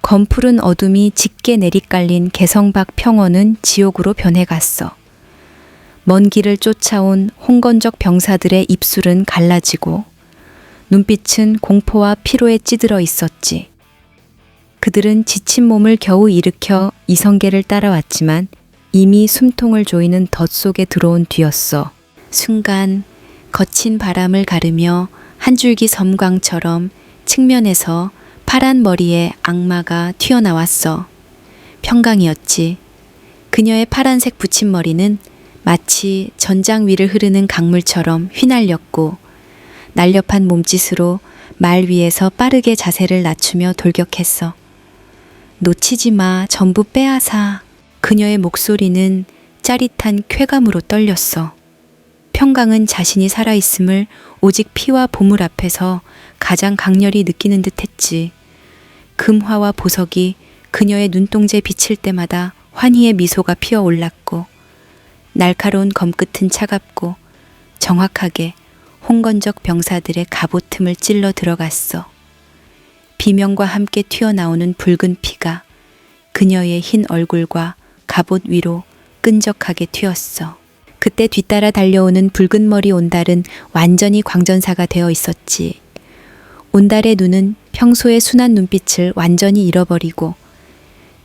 검푸른 어둠이 짙게 내리깔린 개성박 평원은 지옥으로 변해갔어. 먼 길을 쫓아온 홍건적 병사들의 입술은 갈라지고 눈빛은 공포와 피로에 찌들어 있었지. 그들은 지친 몸을 겨우 일으켜 이성계를 따라왔지만 이미 숨통을 조이는 덫 속에 들어온 뒤였어. 순간 거친 바람을 가르며 한 줄기 섬광처럼 측면에서 파란 머리에 악마가 튀어나왔어. 평강이었지. 그녀의 파란색 붙임머리는 마치 전장 위를 흐르는 강물처럼 휘날렸고 날렵한 몸짓으로 말 위에서 빠르게 자세를 낮추며 돌격했어. 놓치지 마, 전부 빼앗아. 그녀의 목소리는 짜릿한 쾌감으로 떨렸어. 평강은 자신이 살아있음을 오직 피와 보물 앞에서 가장 강렬히 느끼는 듯 했지. 금화와 보석이 그녀의 눈동자에 비칠 때마다 환희의 미소가 피어올랐고 날카로운 검끝은 차갑고 정확하게 홍건적 병사들의 갑옷 틈을 찔러 들어갔어. 비명과 함께 튀어나오는 붉은 피가 그녀의 흰 얼굴과 갑옷 위로 끈적하게 튀었어. 그때 뒤따라 달려오는 붉은 머리 온달은 완전히 광전사가 되어 있었지. 온달의 눈은 평소의 순한 눈빛을 완전히 잃어버리고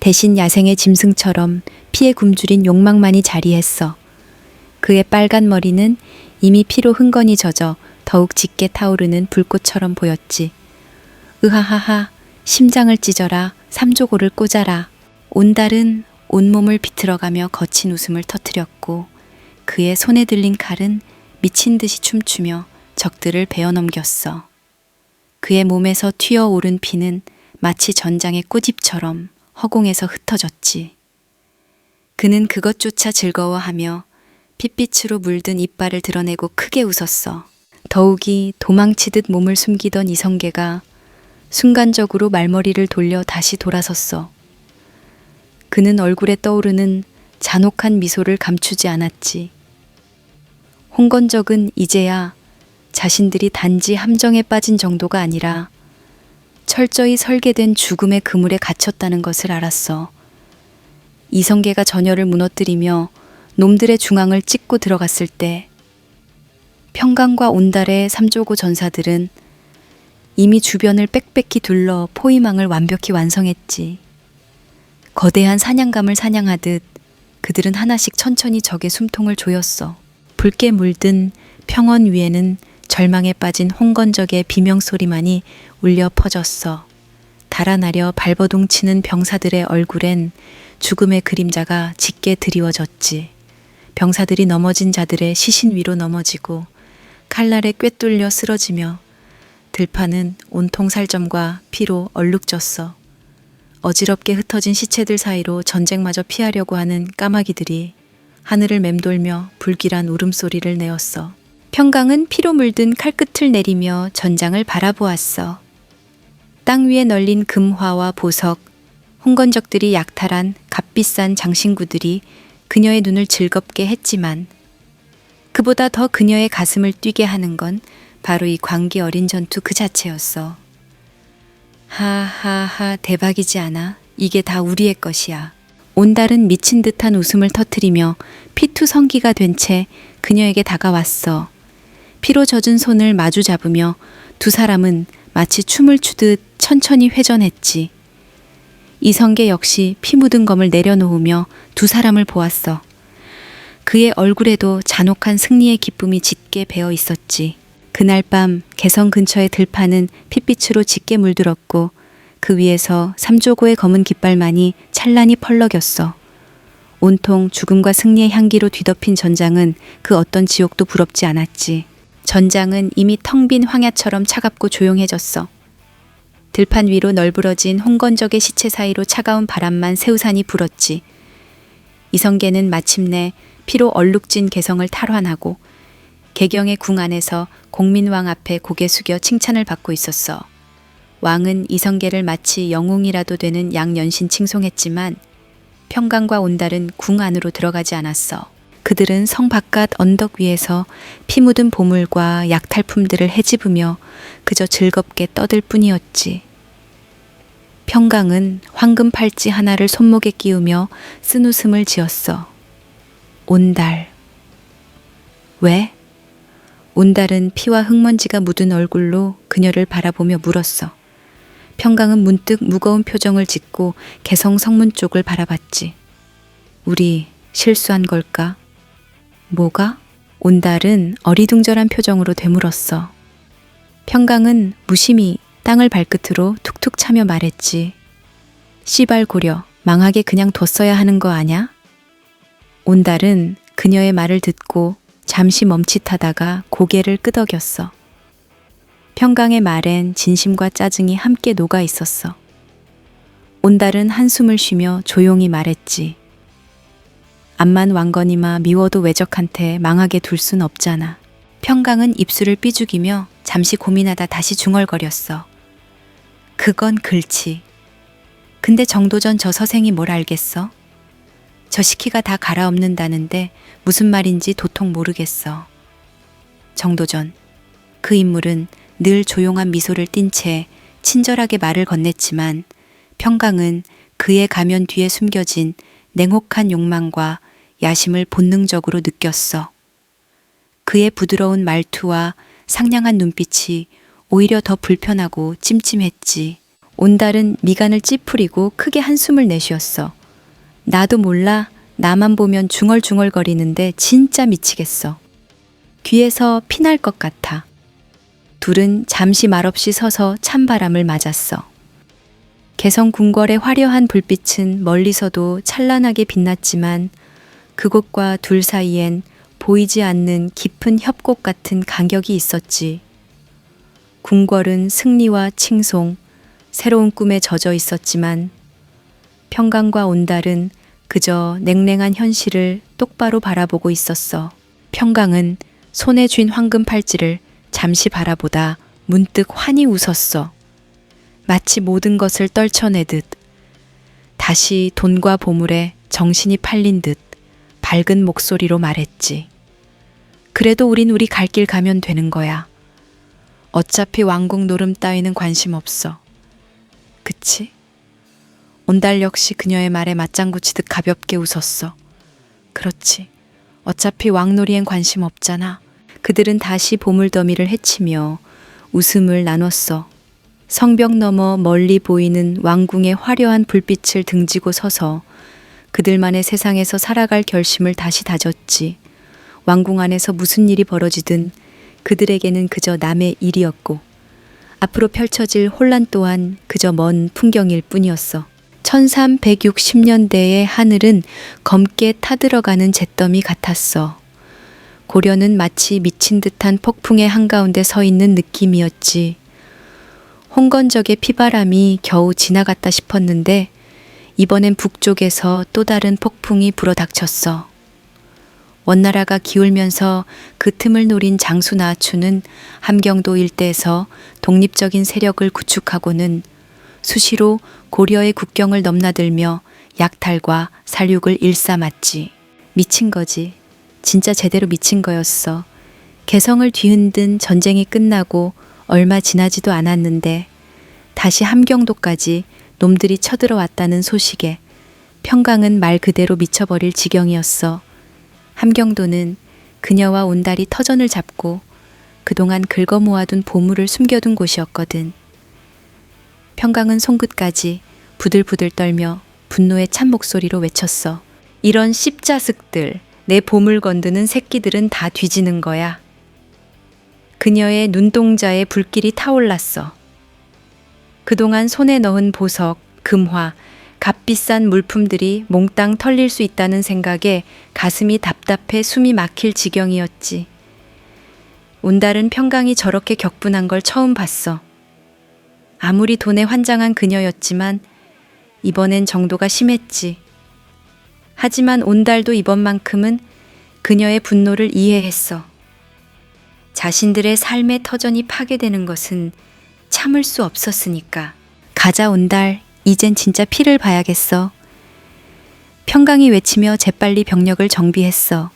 대신 야생의 짐승처럼 피에 굶주린 욕망만이 자리했어. 그의 빨간 머리는 이미 피로 흥건히 젖어 더욱 짙게 타오르는 불꽃처럼 보였지. 으하하하, 심장을 찢어라, 삼조고를 꽂아라. 온달은 온몸을 비틀어가며 거친 웃음을 터뜨렸고 그의 손에 들린 칼은 미친 듯이 춤추며 적들을 베어넘겼어. 그의 몸에서 튀어오른 피는 마치 전장의 꽃잎처럼 허공에서 흩어졌지. 그는 그것조차 즐거워하며 핏빛으로 물든 이빨을 드러내고 크게 웃었어. 더욱이 도망치듯 몸을 숨기던 이성계가 순간적으로 말머리를 돌려 다시 돌아섰어. 그는 얼굴에 떠오르는 잔혹한 미소를 감추지 않았지. 홍건적은 이제야 자신들이 단지 함정에 빠진 정도가 아니라 철저히 설계된 죽음의 그물에 갇혔다는 것을 알았어. 이성계가 전열을 무너뜨리며 놈들의 중앙을 찍고 들어갔을 때 평강과 온달의 삼조고 전사들은 이미 주변을 빽빽히 둘러 포위망을 완벽히 완성했지. 거대한 사냥감을 사냥하듯 그들은 하나씩 천천히 적의 숨통을 조였어. 붉게 물든 평원 위에는 절망에 빠진 홍건적의 비명소리만이 울려 퍼졌어. 달아나려 발버둥치는 병사들의 얼굴엔 죽음의 그림자가 짙게 드리워졌지. 병사들이 넘어진 자들의 시신 위로 넘어지고 칼날에 꿰뚫려 쓰러지며 들판은 온통 살점과 피로 얼룩졌어. 어지럽게 흩어진 시체들 사이로 전쟁마저 피하려고 하는 까마귀들이 하늘을 맴돌며 불길한 울음소리를 내었어. 평강은 피로 물든 칼끝을 내리며 전장을 바라보았어. 땅 위에 널린 금화와 보석, 홍건적들이 약탈한 값비싼 장신구들이 그녀의 눈을 즐겁게 했지만 그보다 더 그녀의 가슴을 뛰게 하는 건 바로 이 광기 어린 전투 그 자체였어. 하하하, 대박이지 않아? 이게 다 우리의 것이야. 온달은 미친 듯한 웃음을 터뜨리며 피투성기가 된 채 그녀에게 다가왔어. 피로 젖은 손을 마주 잡으며 두 사람은 마치 춤을 추듯 천천히 회전했지. 이성계 역시 피 묻은 검을 내려놓으며 두 사람을 보았어. 그의 얼굴에도 잔혹한 승리의 기쁨이 짙게 배어 있었지. 그날 밤 개성 근처의 들판은 핏빛으로 짙게 물들었고 그 위에서 삼조고의 검은 깃발만이 찬란히 펄럭였어. 온통 죽음과 승리의 향기로 뒤덮인 전장은 그 어떤 지옥도 부럽지 않았지. 전장은 이미 텅 빈 황야처럼 차갑고 조용해졌어. 들판 위로 널브러진 홍건적의 시체 사이로 차가운 바람만 새우산이 불었지. 이성계는 마침내 피로 얼룩진 개성을 탈환하고 개경의 궁 안에서 공민왕 앞에 고개 숙여 칭찬을 받고 있었어. 왕은 이성계를 마치 영웅이라도 되는 양연신 칭송했지만 평강과 온달은 궁 안으로 들어가지 않았어. 그들은 성 바깥 언덕 위에서 피 묻은 보물과 약탈품들을 헤집으며 그저 즐겁게 떠들 뿐이었지. 평강은 황금 팔찌 하나를 손목에 끼우며 쓴웃음을 지었어. 온달. 왜? 온달은 피와 흙먼지가 묻은 얼굴로 그녀를 바라보며 물었어. 평강은 문득 무거운 표정을 짓고 개성 성문 쪽을 바라봤지. 우리 실수한 걸까? 뭐가? 온달은 어리둥절한 표정으로 되물었어. 평강은 무심히 땅을 발끝으로 툭툭 차며 말했지. 씨발 고려, 망하게 그냥 뒀어야 하는 거 아냐? 온달은 그녀의 말을 듣고 잠시 멈칫하다가 고개를 끄덕였어. 평강의 말엔 진심과 짜증이 함께 녹아 있었어. 온달은 한숨을 쉬며 조용히 말했지. 암만 왕건이마 미워도 외적한테 망하게 둘 순 없잖아. 평강은 입술을 삐죽이며 잠시 고민하다 다시 중얼거렸어. 그건 그렇지. 근데 정도전 저 서생이 뭘 알겠어? 저 시키가 다 갈아엎는다는데 무슨 말인지 도통 모르겠어. 정도전. 그 인물은 늘 조용한 미소를 띤 채 친절하게 말을 건넸지만 평강은 그의 가면 뒤에 숨겨진 냉혹한 욕망과 야심을 본능적으로 느꼈어. 그의 부드러운 말투와 상냥한 눈빛이 오히려 더 불편하고 찜찜했지. 온달은 미간을 찌푸리고 크게 한숨을 내쉬었어. 나도 몰라. 나만 보면 중얼중얼거리는데 진짜 미치겠어. 귀에서 피날 것 같아. 둘은 잠시 말없이 서서 찬바람을 맞았어. 개성 궁궐의 화려한 불빛은 멀리서도 찬란하게 빛났지만 그곳과 둘 사이엔 보이지 않는 깊은 협곡 같은 간격이 있었지. 궁궐은 승리와 칭송, 새로운 꿈에 젖어 있었지만 평강과 온달은 그저 냉랭한 현실을 똑바로 바라보고 있었어. 평강은 손에 쥔 황금 팔찌를 잠시 바라보다 문득 환히 웃었어. 마치 모든 것을 떨쳐내듯 다시 돈과 보물에 정신이 팔린 듯 밝은 목소리로 말했지. 그래도 우린 우리 갈 길 가면 되는 거야. 어차피 왕궁 노름 따위는 관심 없어. 그치? 온달 역시 그녀의 말에 맞장구 치듯 가볍게 웃었어. 그렇지. 어차피 왕놀이엔 관심 없잖아. 그들은 다시 보물더미를 헤치며 웃음을 나눴어. 성벽 너머 멀리 보이는 왕궁의 화려한 불빛을 등지고 서서 그들만의 세상에서 살아갈 결심을 다시 다졌지. 왕궁 안에서 무슨 일이 벌어지든 그들에게는 그저 남의 일이었고 앞으로 펼쳐질 혼란 또한 그저 먼 풍경일 뿐이었어. 1360년대의 하늘은 검게 타들어가는 잿더미 같았어. 고려는 마치 미친 듯한 폭풍의 한가운데 서 있는 느낌이었지. 홍건적의 피바람이 겨우 지나갔다 싶었는데 이번엔 북쪽에서 또 다른 폭풍이 불어닥쳤어. 원나라가 기울면서 그 틈을 노린 장수 나아추는 함경도 일대에서 독립적인 세력을 구축하고는 수시로 고려의 국경을 넘나들며 약탈과 살육을 일삼았지. 미친 거지. 진짜 제대로 미친 거였어. 개성을 뒤흔든 전쟁이 끝나고 얼마 지나지도 않았는데 다시 함경도까지 놈들이 쳐들어왔다는 소식에 평강은 말 그대로 미쳐버릴 지경이었어. 함경도는 그녀와 온달이 터전을 잡고 그동안 긁어 모아둔 보물을 숨겨둔 곳이었거든. 평강은 손끝까지 부들부들 떨며 분노의 찬 목소리로 외쳤어. 이런 씹자식들, 내 보물 건드는 새끼들은 다 뒤지는 거야. 그녀의 눈동자에 불길이 타올랐어. 그동안 손에 넣은 보석, 금화, 값비싼 물품들이 몽땅 털릴 수 있다는 생각에 가슴이 답답해 숨이 막힐 지경이었지. 온달은 평강이 저렇게 격분한 걸 처음 봤어. 아무리 돈에 환장한 그녀였지만 이번엔 정도가 심했지. 하지만 온달도 이번만큼은 그녀의 분노를 이해했어. 자신들의 삶의 터전이 파괴되는 것은 참을 수 없었으니까. 가자 온달, 이젠 진짜 피를 봐야겠어. 평강이 외치며 재빨리 병력을 정비했어.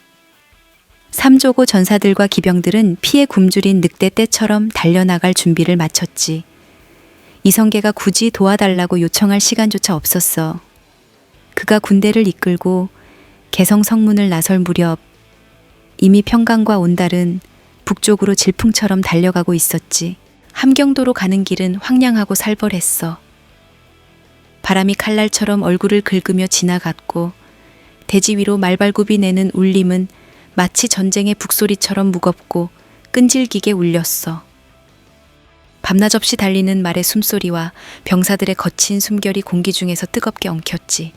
삼조고 전사들과 기병들은 피에 굶주린 늑대 떼처럼 달려나갈 준비를 마쳤지. 이성계가 굳이 도와달라고 요청할 시간조차 없었어. 그가 군대를 이끌고 개성 성문을 나설 무렵 이미 평강과 온달은 북쪽으로 질풍처럼 달려가고 있었지. 함경도로 가는 길은 황량하고 살벌했어. 바람이 칼날처럼 얼굴을 긁으며 지나갔고 대지 위로 말발굽이 내는 울림은 마치 전쟁의 북소리처럼 무겁고 끈질기게 울렸어. 밤낮 없이 달리는 말의 숨소리와 병사들의 거친 숨결이 공기 중에서 뜨겁게 엉켰지.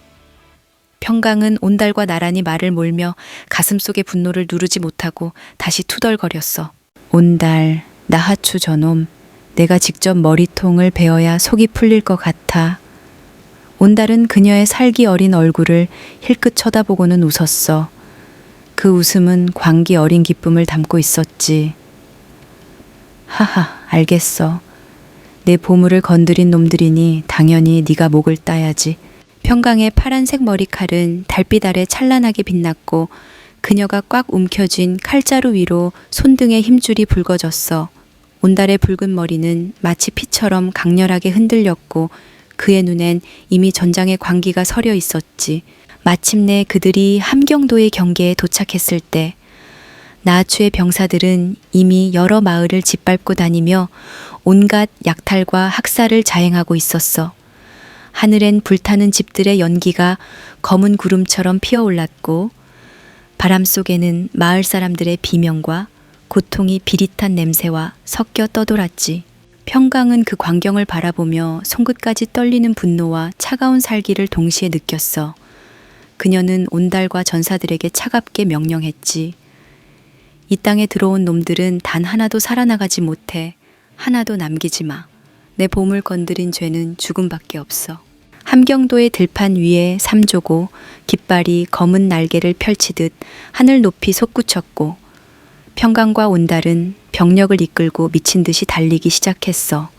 평강은 온달과 나란히 말을 몰며 가슴속의 분노를 누르지 못하고 다시 투덜거렸어. 온달, 나하추 저놈, 내가 직접 머리통을 베어야 속이 풀릴 것 같아. 온달은 그녀의 살기 어린 얼굴을 힐끗 쳐다보고는 웃었어. 그 웃음은 광기 어린 기쁨을 담고 있었지. 하하, 알겠어. 내 보물을 건드린 놈들이니 당연히 네가 목을 따야지. 평강의 파란색 머리칼은 달빛 아래 찬란하게 빛났고 그녀가 꽉 움켜쥔 칼자루 위로 손등의 힘줄이 붉어졌어. 온달의 붉은 머리는 마치 피처럼 강렬하게 흔들렸고 그의 눈엔 이미 전장의 광기가 서려 있었지. 마침내 그들이 함경도의 경계에 도착했을 때 나하추의 병사들은 이미 여러 마을을 짓밟고 다니며 온갖 약탈과 학살을 자행하고 있었어. 하늘엔 불타는 집들의 연기가 검은 구름처럼 피어올랐고 바람 속에는 마을 사람들의 비명과 고통이 비릿한 냄새와 섞여 떠돌았지. 평강은 그 광경을 바라보며 손끝까지 떨리는 분노와 차가운 살기를 동시에 느꼈어. 그녀는 온달과 전사들에게 차갑게 명령했지. 이 땅에 들어온 놈들은 단 하나도 살아나가지 못해. 하나도 남기지 마. 내 보물 건드린 죄는 죽음밖에 없어. 함경도의 들판 위에 삼조고 깃발이 검은 날개를 펼치듯 하늘 높이 솟구쳤고 평강과 온달은 병력을 이끌고 미친 듯이 달리기 시작했어.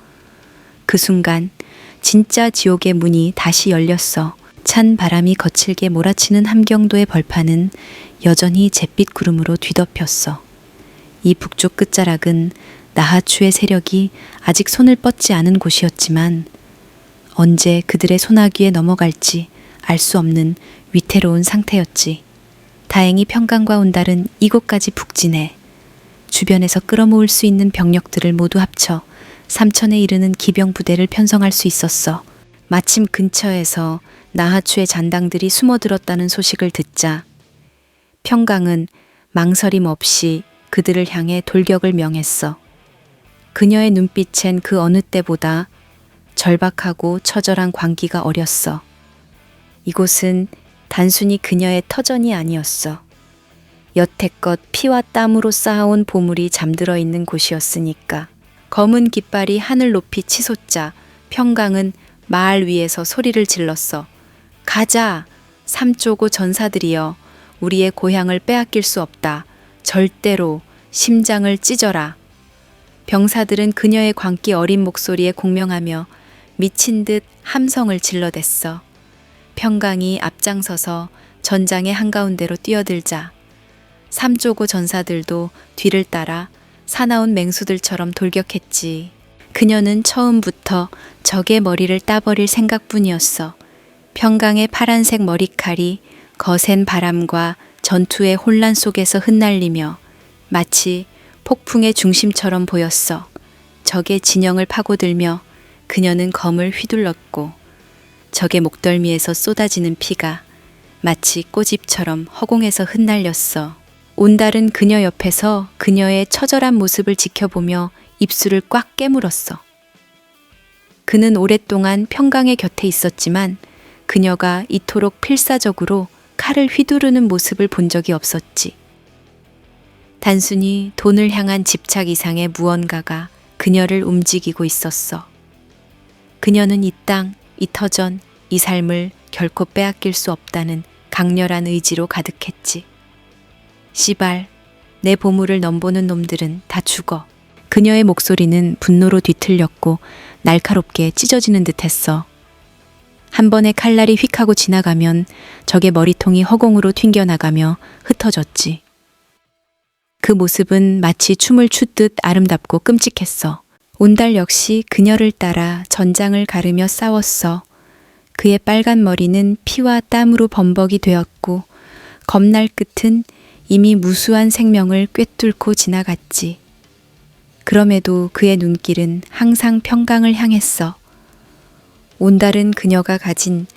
그 순간 진짜 지옥의 문이 다시 열렸어. 찬 바람이 거칠게 몰아치는 함경도의 벌판은 여전히 잿빛 구름으로 뒤덮였어. 이 북쪽 끝자락은 나하추의 세력이 아직 손을 뻗지 않은 곳이었지만 언제 그들의 손아귀에 넘어갈지 알 수 없는 위태로운 상태였지. 다행히 평강과 온달은 이곳까지 북진해 주변에서 끌어모을 수 있는 병력들을 모두 합쳐 3,000에 이르는 기병 부대를 편성할 수 있었어. 마침 근처에서 나하추의 잔당들이 숨어들었다는 소식을 듣자 평강은 망설임 없이 그들을 향해 돌격을 명했어. 그녀의 눈빛엔 그 어느 때보다 절박하고 처절한 광기가 어렸어. 이곳은 단순히 그녀의 터전이 아니었어. 여태껏 피와 땀으로 쌓아온 보물이 잠들어 있는 곳이었으니까. 검은 깃발이 하늘 높이 치솟자 평강은 마을 위에서 소리를 질렀어. 가자! 삼조고 전사들이여, 우리의 고향을 빼앗길 수 없다. 절대로 심장을 찢어라. 병사들은 그녀의 광기 어린 목소리에 공명하며 미친 듯 함성을 질러댔어. 평강이 앞장서서 전장의 한가운데로 뛰어들자 삼조고 전사들도 뒤를 따라 사나운 맹수들처럼 돌격했지. 그녀는 처음부터 적의 머리를 따버릴 생각뿐이었어. 평강의 파란색 머리칼이 거센 바람과 전투의 혼란 속에서 흩날리며 마치 폭풍의 중심처럼 보였어. 적의 진영을 파고들며 그녀는 검을 휘둘렀고 적의 목덜미에서 쏟아지는 피가 마치 꼬집처럼 허공에서 흩날렸어. 온달은 그녀 옆에서 그녀의 처절한 모습을 지켜보며 입술을 꽉 깨물었어. 그는 오랫동안 평강의 곁에 있었지만 그녀가 이토록 필사적으로 칼을 휘두르는 모습을 본 적이 없었지. 단순히 돈을 향한 집착 이상의 무언가가 그녀를 움직이고 있었어. 그녀는 이 땅, 이 터전, 이 삶을 결코 빼앗길 수 없다는 강렬한 의지로 가득했지. 시발, 내 보물을 넘보는 놈들은 다 죽어. 그녀의 목소리는 분노로 뒤틀렸고 날카롭게 찢어지는 듯했어. 한 번의 칼날이 휙 하고 지나가면 적의 머리통이 허공으로 튕겨나가며 흩어졌지. 그 모습은 마치 춤을 추듯 아름답고 끔찍했어. 온달 역시 그녀를 따라 전장을 가르며 싸웠어. 그의 빨간 머리는 피와 땀으로 범벅이 되었고 검날 끝은 이미 무수한 생명을 꿰뚫고 지나갔지. 그럼에도 그의 눈길은 항상 평강을 향했어. 온달은 그녀가 가진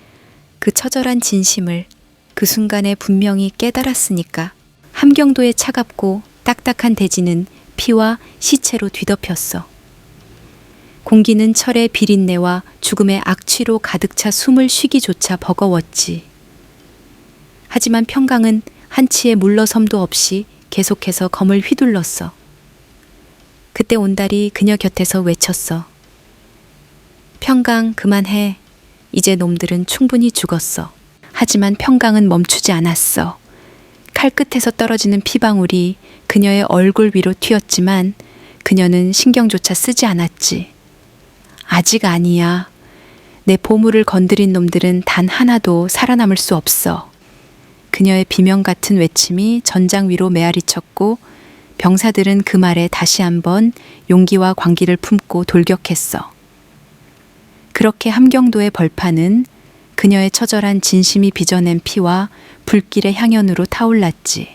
그 처절한 진심을 그 순간에 분명히 깨달았으니까 함경도의 차갑고 딱딱한 대지는 피와 시체로 뒤덮였어. 공기는 철의 비린내와 죽음의 악취로 가득 차 숨을 쉬기조차 버거웠지. 하지만 평강은 한치의 물러섬도 없이 계속해서 검을 휘둘렀어. 그때 온달이 그녀 곁에서 외쳤어. 평강 그만해. 이제 놈들은 충분히 죽었어. 하지만 평강은 멈추지 않았어. 칼끝에서 떨어지는 피방울이 그녀의 얼굴 위로 튀었지만 그녀는 신경조차 쓰지 않았지. 아직 아니야. 내 보물을 건드린 놈들은 단 하나도 살아남을 수 없어. 그녀의 비명 같은 외침이 전장 위로 메아리쳤고 병사들은 그 말에 다시 한번 용기와 광기를 품고 돌격했어. 그렇게 함경도의 벌판은 그녀의 처절한 진심이 빚어낸 피와 불길의 향연으로 타올랐지.